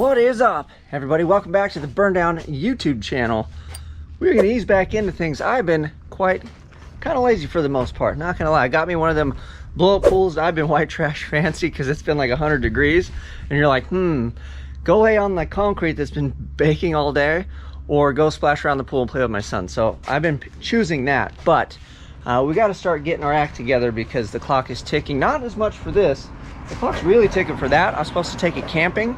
What is up, everybody? Welcome back to the Burndown YouTube channel. We're gonna ease back into things. I've been kind of lazy for the most part, not gonna lie. I got me one of them blow-up pools. I've been white trash fancy because it's been like 100 degrees and you're like, go lay on the concrete that's been baking all day, or go splash around the pool and play with my son. So I've been choosing that, but we got to start getting our act together because the clock is ticking. Not as much for this. The clock's really ticking for that. I was supposed to take it camping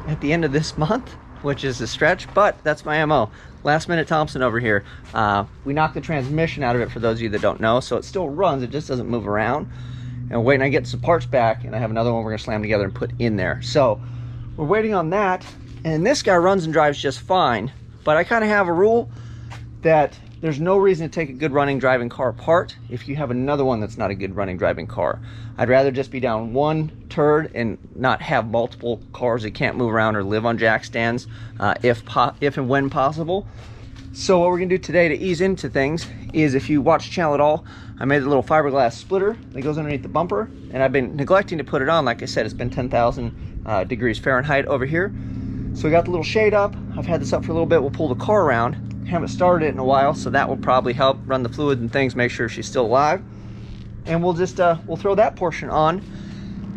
at the end of this month, which is a stretch, but that's my MO. Last minute Thompson over here. We knocked the transmission out of it, for those of you that don't know, so it still runs, it just doesn't move around. And waiting, I get some parts back, and I have another one we're gonna slam together and put in there. So we're waiting on that, and this guy runs and drives just fine, but I kind of have a rule that there's no reason to take a good running driving car apart if you have another one that's not a good running driving car. I'd rather just be down one turd and not have multiple cars that can't move around or live on jack stands if and when possible. So what we're gonna do today to ease into things is, if you watch the channel at all, I made a little fiberglass splitter that goes underneath the bumper, and I've been neglecting to put it on. Like I said, it's been 10,000 degrees Fahrenheit over here. So we got the little shade up. I've had this up for a little bit. We'll pull the car around. Haven't started it in a while, so that will probably help run the fluid and things, make sure she's still alive. And we'll just we'll throw that portion on,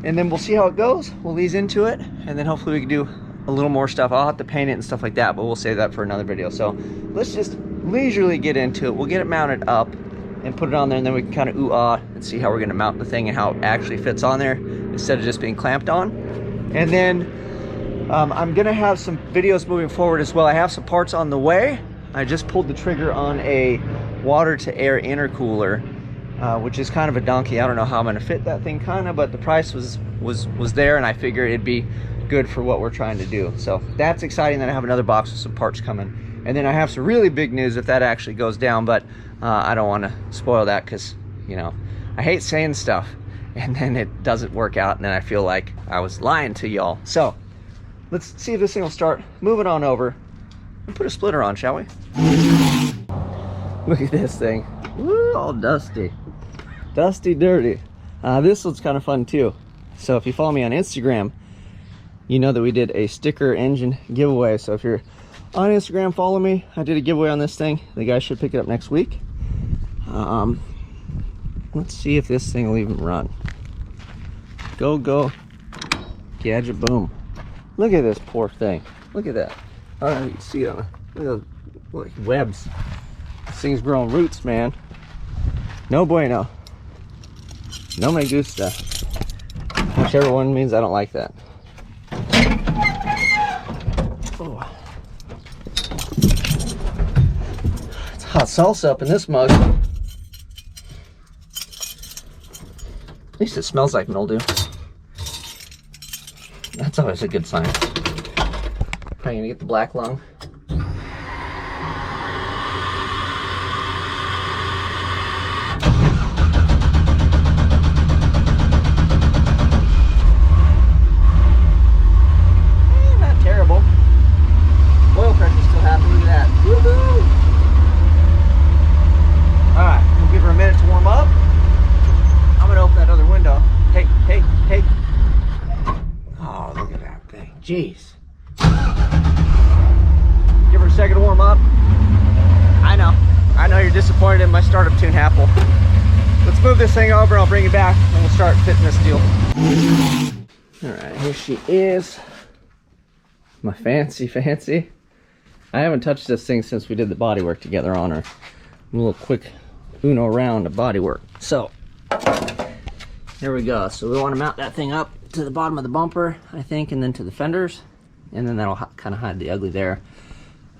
and then we'll see how it goes. We'll ease into it, and then hopefully we can do a little more stuff. I'll have to paint it and stuff like that, but we'll save that for another video. So let's just leisurely get into it. We'll get it mounted up and put it on there, and then we can kind of ooh-ah and see how we're gonna mount the thing and how it actually fits on there instead of just being clamped on. And then I'm gonna have some videos moving forward as well. I have some parts on the way. I just pulled the trigger on a water to air intercooler, which is kind of a donkey. I don't know how I'm gonna fit that thing but the price was there, and I figured it'd be good for what we're trying to do. So that's exciting. Then I have another box with some parts coming. And then I have some really big news if that actually goes down, but I don't wanna spoil that because, you know, I hate saying stuff and then it doesn't work out and then I feel like I was lying to y'all. So let's see if this thing will start. Move it on over and put a splitter on, shall we? Look at this thing. Woo, all dusty. Dusty, dirty. This one's kind of fun too. So if you follow me on Instagram, you know that we did a sticker engine giveaway. So if you're on Instagram, follow me. I did a giveaway on this thing. The guy should pick it up next week. Let's see if this thing will even run. Go. Gadget boom. Look at this poor thing. Look at that. I don't know if you can see it. Look at those webs. This thing's growing roots, man. No bueno. No me gusta. Whichever one means I don't like that. Oh. It's hot salsa up in this mug. At least it smells like mildew. That's always a good sign. Probably gonna get the black lung. Not terrible. Oil pressure's still happening. Look at that. Woohoo! Alright, we'll give her a minute to warm up. I'm gonna open that other window. Hey. Oh, look at that thing. Jeez. Give her a second to warm up. I know you're disappointed in my startup tune, Apple. Let's move this thing over, I'll bring it back, and we'll start fitting this deal. Alright, here she is. My fancy. I haven't touched this thing since we did the bodywork together on her. A little quick Uno round of bodywork. So, there we go. So we want to mount that thing up to the bottom of the bumper, I think, and then to the fenders. And then that'll kind of hide the ugly there.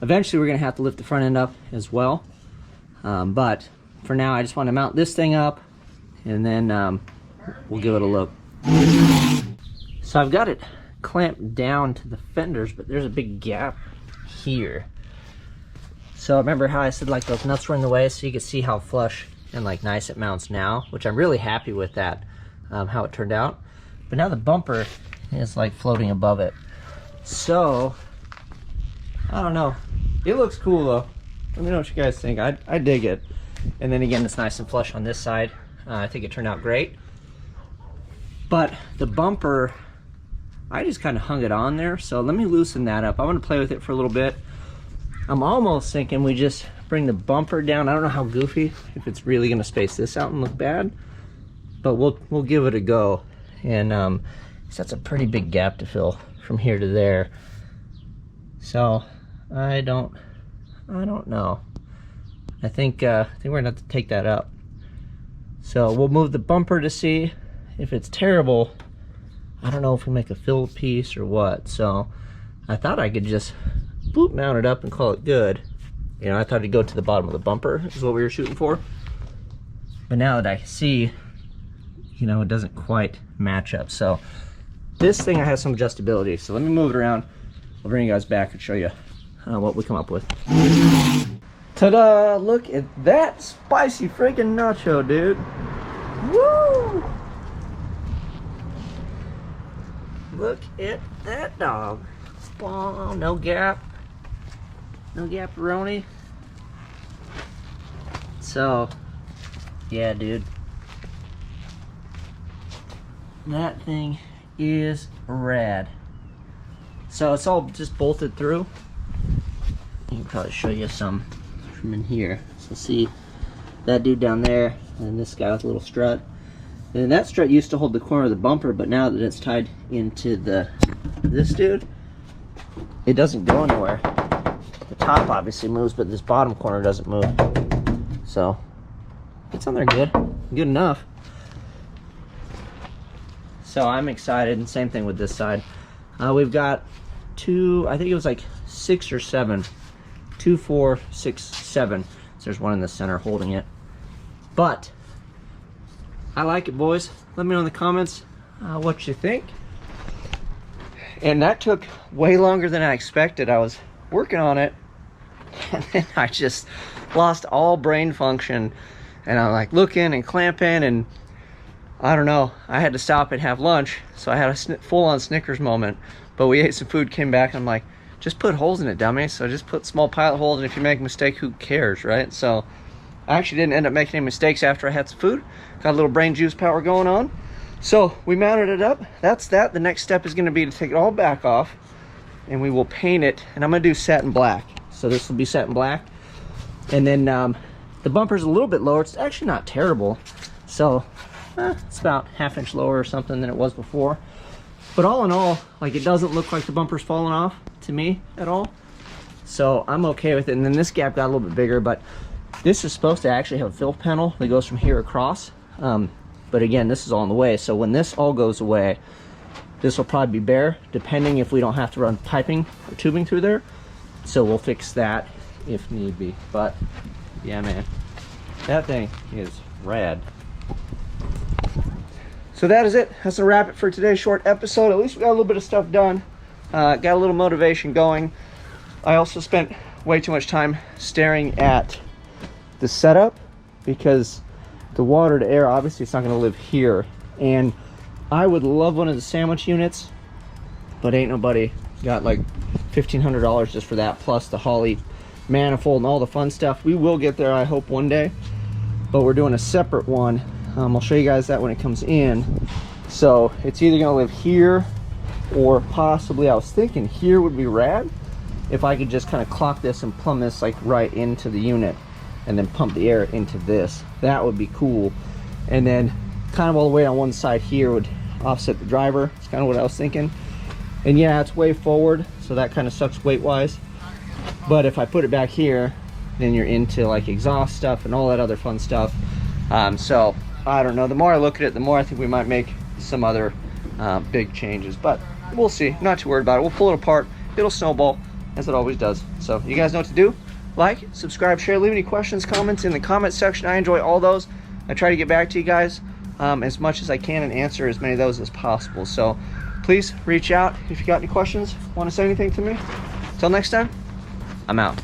Eventually we're gonna have to lift the front end up as well, but for now I just want to mount this thing up, and then we'll give it a look. So I've got it clamped down to the fenders, but there's a big gap here. So remember how I said like those nuts were in the way, so you can see how flush and like nice it mounts now, which I'm really happy with that, how it turned out. But now the bumper is like floating above it. So I don't know, it looks cool though. Let me know what you guys think. I dig it. And then again, it's nice and flush on this side. I think it turned out great. But the bumper, I just kind of hung it on there. So let me loosen that up. I'm gonna play with it for a little bit. I'm almost thinking we just bring the bumper down. I don't know how goofy, if it's really gonna space this out and look bad, but we'll give it a go. And that's a pretty big gap to fill from here to there. So I don't know. I think we're gonna have to take that up. So we'll move the bumper to see if it's terrible. I don't know if we make a fill piece or what. So I thought I could just boop mount it up and call it good. You know, I thought it'd go to the bottom of the bumper is what we were shooting for. But now that I see, you know, it doesn't quite match up. So this thing has some adjustability. So let me move it around. I'll bring you guys back and show you what we come up with. Ta-da! Look at that spicy freaking nacho, dude. Woo! Look at that dog. Oh, no gap. No gap-a-roni. So, yeah, dude. That thing is rad. So it's all just bolted through. I can probably show you some from in here. So see that dude down there and this guy with a little strut. And that strut used to hold the corner of the bumper, but now that it's tied into this dude, it doesn't go anywhere. The top obviously moves, but this bottom corner doesn't move. So it's on there good enough. So I'm excited, and same thing with this side. We've got two, I think it was like 6 or 7. 2, 4, 6, 7. So there's one in the center holding it. But I like it, boys. Let me know in the comments what you think. And that took way longer than I expected. I was working on it, and then I just lost all brain function. And I'm like looking and clamping, and I don't know. I had to stop and have lunch, so I had a full-on Snickers moment. But we ate some food, came back, and I'm like, just put holes in it, dummy. So just put small pilot holes, and if you make a mistake, who cares, right? So I actually didn't end up making any mistakes after I had some food. Got a little brain juice power going on. So we mounted it up. That's that. The next step is going to be to take it all back off, and we will paint it. And I'm going to do satin black. So this will be satin black. And then the bumper's a little bit lower. It's actually not terrible. So it's about 1/2 inch lower or something than it was before. But all in all, like, it doesn't look like the bumper's falling off to me at all. So I'm okay with it. And then this gap got a little bit bigger, but this is supposed to actually have a fill panel that goes from here across. But again, this is all in the way. So when this all goes away, this will probably be bare, depending if we don't have to run piping or tubing through there. So we'll fix that if need be. But yeah, man, that thing is rad. So that is it. That's a wrap it for today's short episode. At least we got a little bit of stuff done. Got a little motivation going. I also spent way too much time staring at the setup, because the water to air, obviously it's not going to live here. And I would love one of the sandwich units, but ain't nobody got like $1,500 just for that, plus the Holley manifold and all the fun stuff. We will get there, I hope, one day, but we're doing a separate one. I'll show you guys that when it comes in. So it's either gonna live here, or possibly, I was thinking here would be rad if I could just kind of clock this and plumb this like right into the unit, and then pump the air into this. That would be cool. And then kind of all the way on one side here would offset the driver. It's kind of what I was thinking. And yeah, it's way forward, so that kind of sucks weight wise. But if I put it back here, then you're into like exhaust stuff and all that other fun stuff. So I don't know, the more I look at it, the more I think we might make some other big changes, but we'll see. Not too worried about it. We'll pull it apart. It'll snowball, as it always does. So you guys know what to do. Like, subscribe, share, leave any questions, comments in the comment section. I enjoy all those. I try to get back to you guys as much as I can and answer as many of those as possible. So please reach out if you got any questions, want to say anything to me. Till next time, I'm out.